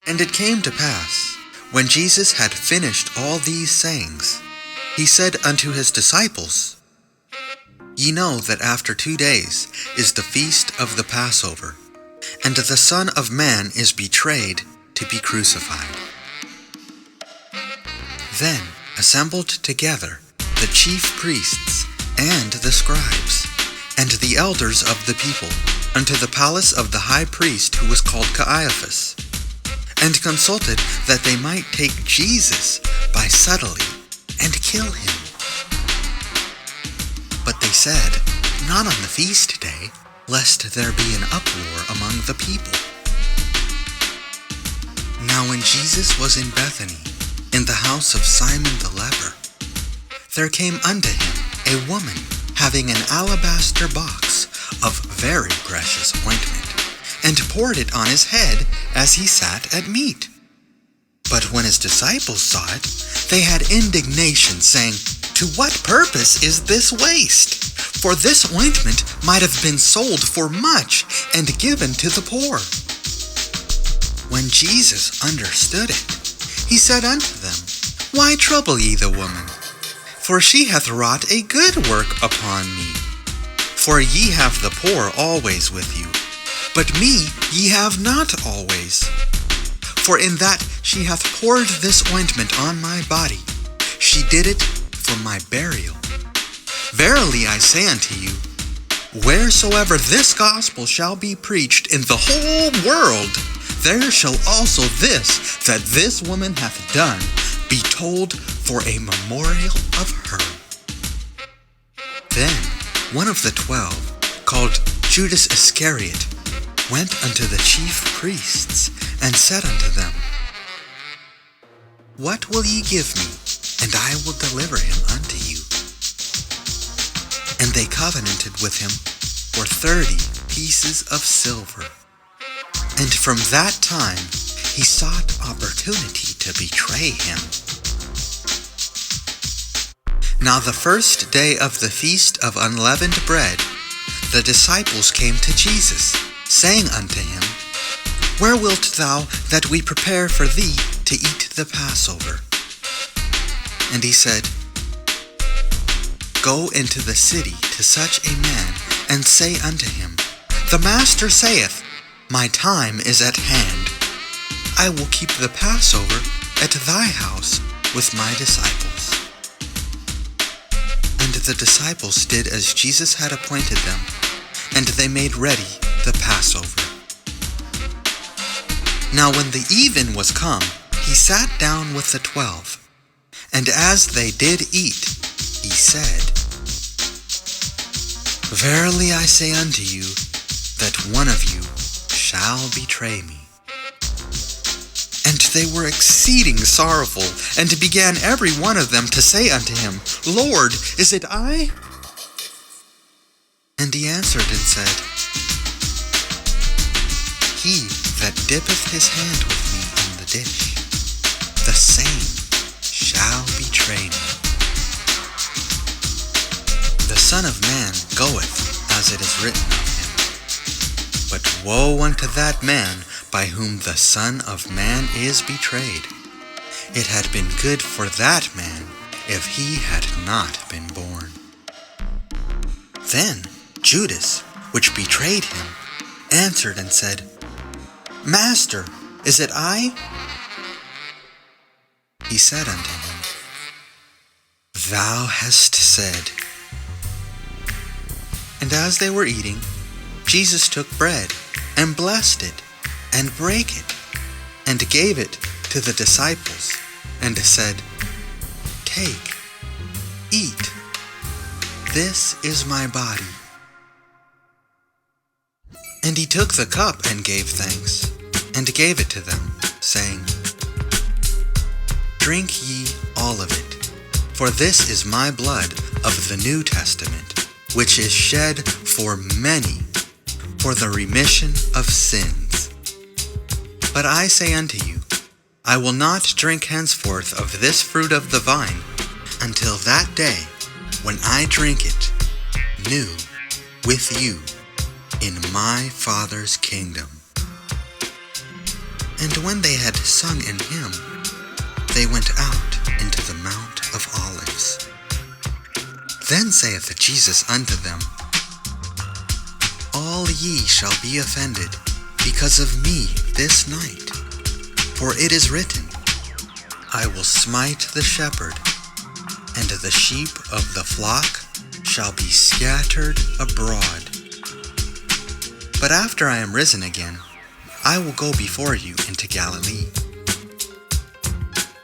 And it came to pass, when Jesus had finished all these sayings, he said unto his disciples, Ye know that after 2 days is the feast of the Passover, and the Son of Man is betrayed to be crucified. Then assembled together the chief priests and the scribes, and the elders of the people, unto the palace of the high priest who was called Caiaphas, and consulted that they might take Jesus by subtlety and kill him. But they said, Not on the feast day, lest there be an uproar among the people. Now when Jesus was in Bethany, in the house of Simon the leper, there came unto him a woman having an alabaster box of very precious ointment, and poured it on his head as he sat at meat. But when his disciples saw it, they had indignation, saying, To what purpose is this waste? For this ointment might have been sold for much, and given to the poor. When Jesus understood it, he said unto them, Why trouble ye the woman? For she hath wrought a good work upon me. For ye have the poor always with you, but me ye have not always. For in that she hath poured this ointment on my body, she did it for my burial. Verily I say unto you, wheresoever this gospel shall be preached in the whole world, there shall also this that this woman hath done be told for a memorial of her. Then one of the 12, called Judas Iscariot, went unto the chief priests, and said unto them, What will ye give me, and I will deliver him unto you? And they covenanted with him for 30 pieces of silver. And from that time he sought opportunity to betray him. Now the first day of the feast of unleavened bread, the disciples came to Jesus, saying unto him, Where wilt thou that we prepare for thee to eat the Passover? And he said, Go into the city to such a man, and say unto him, The Master saith, My time is at hand. I will keep the Passover at thy house with my disciples. And the disciples did as Jesus had appointed them, and they made ready the Passover. Now when the even was come, he sat down with the 12, and as they did eat, he said, Verily I say unto you, that one of you shall betray me. And they were exceeding sorrowful, and began every one of them to say unto him, Lord, is it I? And he answered and said, He that dippeth his hand with me in the dish, the same shall betray me. The Son of Man goeth as it is written of him. But woe unto that man by whom the Son of Man is betrayed. It had been good for that man if he had not been born. Then Judas, which betrayed him, answered and said, Master, is it I? He said unto him, Thou hast said. And as they were eating, Jesus took bread, and blessed it, and brake it, and gave it to the disciples, and said, Take, eat, this is my body. And he took the cup and gave thanks, and gave it to them, saying, Drink ye all of it, for this is my blood of the New Testament, which is shed for many for the remission of sins. But I say unto you, I will not drink henceforth of this fruit of the vine until that day when I drink it new with you in my Father's kingdom. And when they had sung an hymn, they went out into the Mount of Olives. Then saith Jesus unto them, All ye shall be offended because of me this night. For it is written, I will smite the shepherd, and the sheep of the flock shall be scattered abroad. But after I am risen again, I will go before you into Galilee.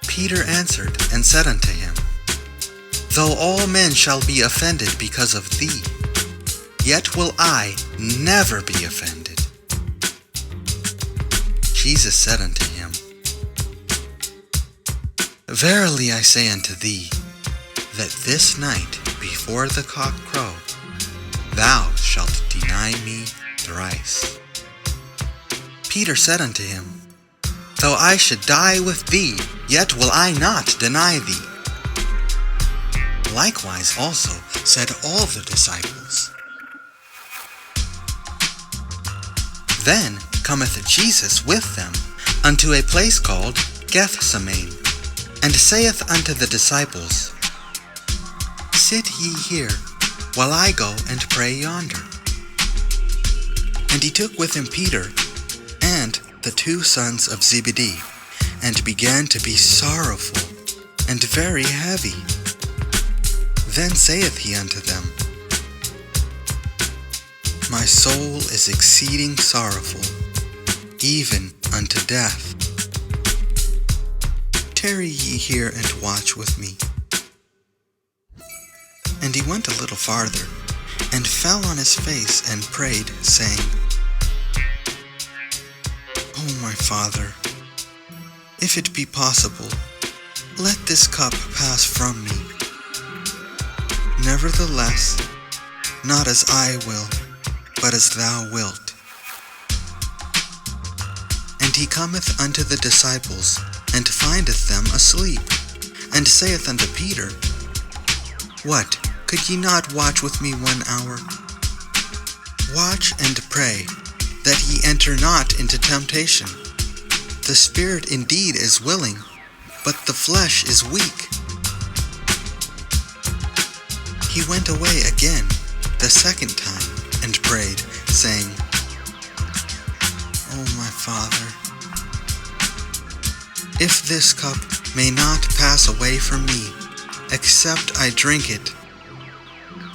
Peter answered and said unto him, Though all men shall be offended because of thee, yet will I never be offended. Jesus said unto him, Verily I say unto thee, that this night before the cock crow, thou shalt deny me thrice. Peter said unto him, Though I should die with thee, yet will I not deny thee. Likewise also said all the disciples. Then cometh Jesus with them unto a place called Gethsemane, and saith unto the disciples, Sit ye here, while I go and pray yonder. And he took with him Peter and the 2 sons of Zebedee, and began to be sorrowful and very heavy. Then saith he unto them, My soul is exceeding sorrowful, even unto death. Tarry ye here and watch with me. And he went a little farther, and fell on his face and prayed, saying, O my Father, if it be possible, let this cup pass from me. Nevertheless, not as I will, but as thou wilt. And he cometh unto the disciples, and findeth them asleep, and saith unto Peter, What, could ye not watch with me 1 hour? Watch and pray, that ye enter not into temptation. The spirit indeed is willing, but the flesh is weak. He went away again the 2nd time, and prayed, saying, O my Father, if this cup may not pass away from me, except I drink it,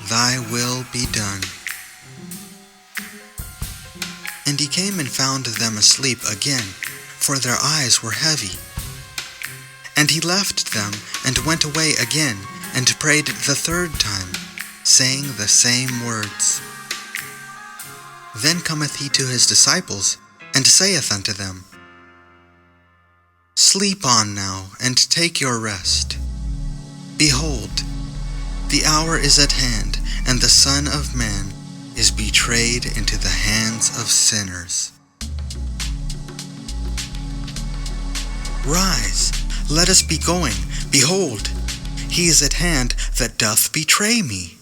thy will be done. And he came and found them asleep again, for their eyes were heavy. And he left them, and went away again, and prayed the 3rd time, saying the same words. Then cometh he to his disciples, and saith unto them, Sleep on now, and take your rest. Behold, the hour is at hand, and the Son of Man is betrayed into the hands of sinners. Rise, let us be going. Behold, he is at hand that doth betray me.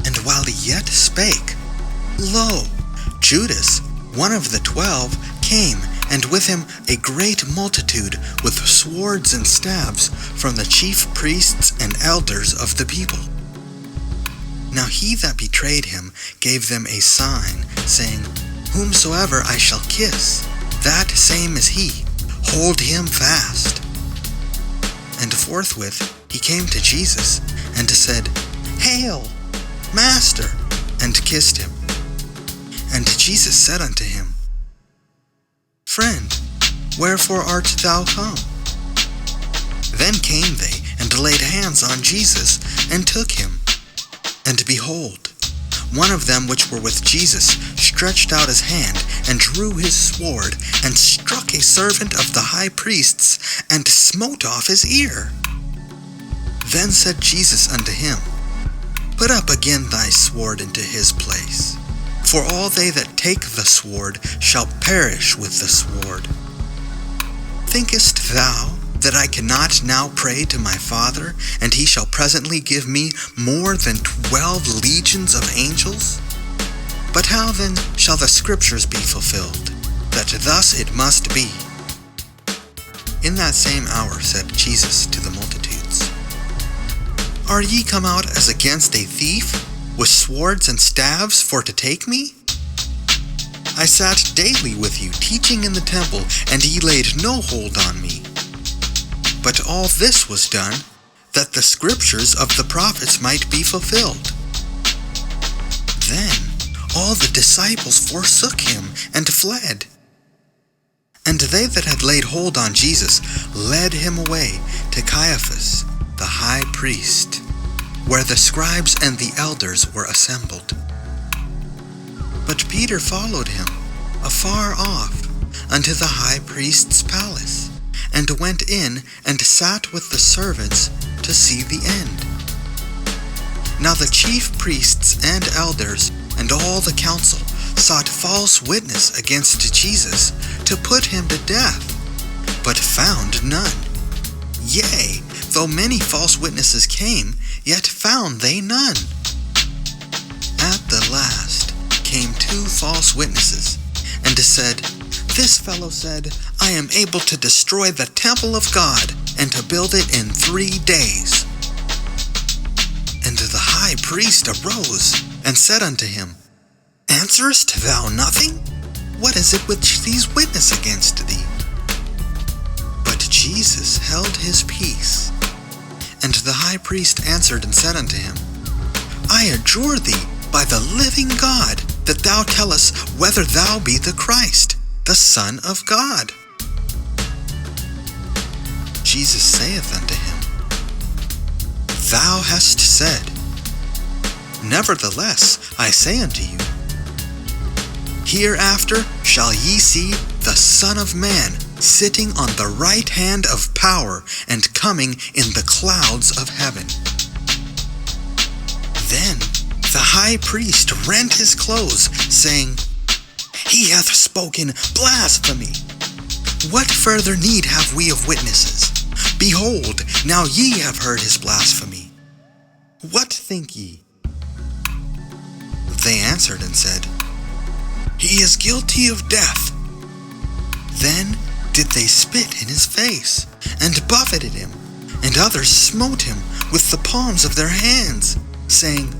And while he yet spake, lo, Judas, one of the 12, came, and with him a great multitude with swords and staves from the chief priests and elders of the people. Now he that betrayed him gave them a sign, saying, Whomsoever I shall kiss, that same is he. Hold him fast. And forthwith he came to Jesus, and said, Hail, Master, and kissed him. And Jesus said unto him, Friend, wherefore art thou come? Then came they, and laid hands on Jesus, and took him. And behold, one of them which were with Jesus stretched out his hand, and drew his sword, and struck a servant of the high priest's, and smote off his ear. Then said Jesus unto him, Put up again thy sword into his place. For all they that take the sword shall perish with the sword. Thinkest thou that I cannot now pray to my Father, and he shall presently give me more than 12 legions of angels? But how then shall the scriptures be fulfilled, that thus it must be." In that same hour said Jesus to the multitudes, "Are ye come out as against a thief, with swords and staves for to take me? I sat daily with you, teaching in the temple, and ye laid no hold on me. But all this was done, that the scriptures of the prophets might be fulfilled." Then all the disciples forsook him and fled. And they that had laid hold on Jesus led him away to Caiaphas, the high priest, where the scribes and the elders were assembled. But Peter followed him afar off unto the high priest's palace, and went in and sat with the servants to see the end. Now the chief priests and elders and all the council sought false witness against Jesus to put him to death, but found none. Yea, though many false witnesses came, yet found they none. At the last came 2 false witnesses, and said, "This fellow said, I am able to destroy the temple of God, and to build it in 3 days. And the high priest arose, and said unto him, "Answerest thou nothing? What is it which these witness against thee?" But Jesus held his peace. And the high priest answered and said unto him, "I adjure thee by the living God, that thou tell us whether thou be the Christ, the Son of God." Jesus saith unto him, "Thou hast said. Nevertheless, I say unto you, hereafter shall ye see the Son of Man sitting on the right hand of power, and coming in the clouds of heaven." Then the high priest rent his clothes, saying, "He hath spoken blasphemy. What further need have we of witnesses? Behold, now ye have heard his blasphemy. What think ye?" They answered and said, "He is guilty of death." Then did they spit in his face, and buffeted him, and others smote him with the palms of their hands, saying,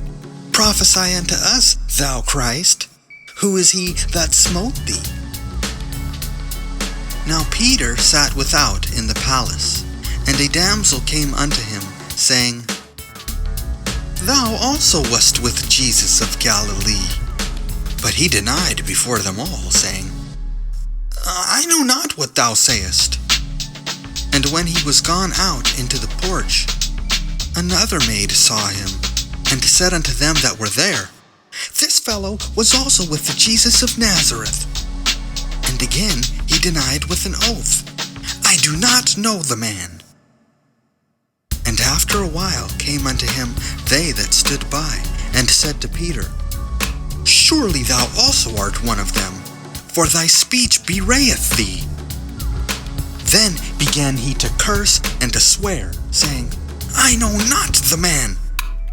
"Prophesy unto us, thou Christ. Who is he that smote thee?" Now Peter sat without in the palace, and a damsel came unto him, saying, "Thou also wast with Jesus of Galilee." But he denied before them all, saying, "I know not what thou sayest." And when he was gone out into the porch, another maid saw him, and said unto them that were there, "This fellow was also with Jesus of Nazareth." And again he denied with an oath, "I do not know the man." And after a while came unto him they that stood by, and said to Peter, "Surely thou also art one of them, for thy speech bewrayeth thee." Then began he to curse and to swear, saying, "I know not the man."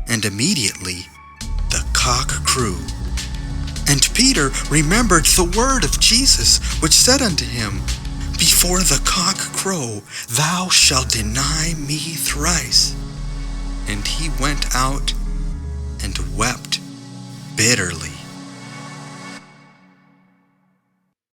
And immediately the cock crew. And Peter remembered the word of Jesus, which said unto him, "Before the cock crow, thou shalt deny me thrice." And he went out and wept bitterly.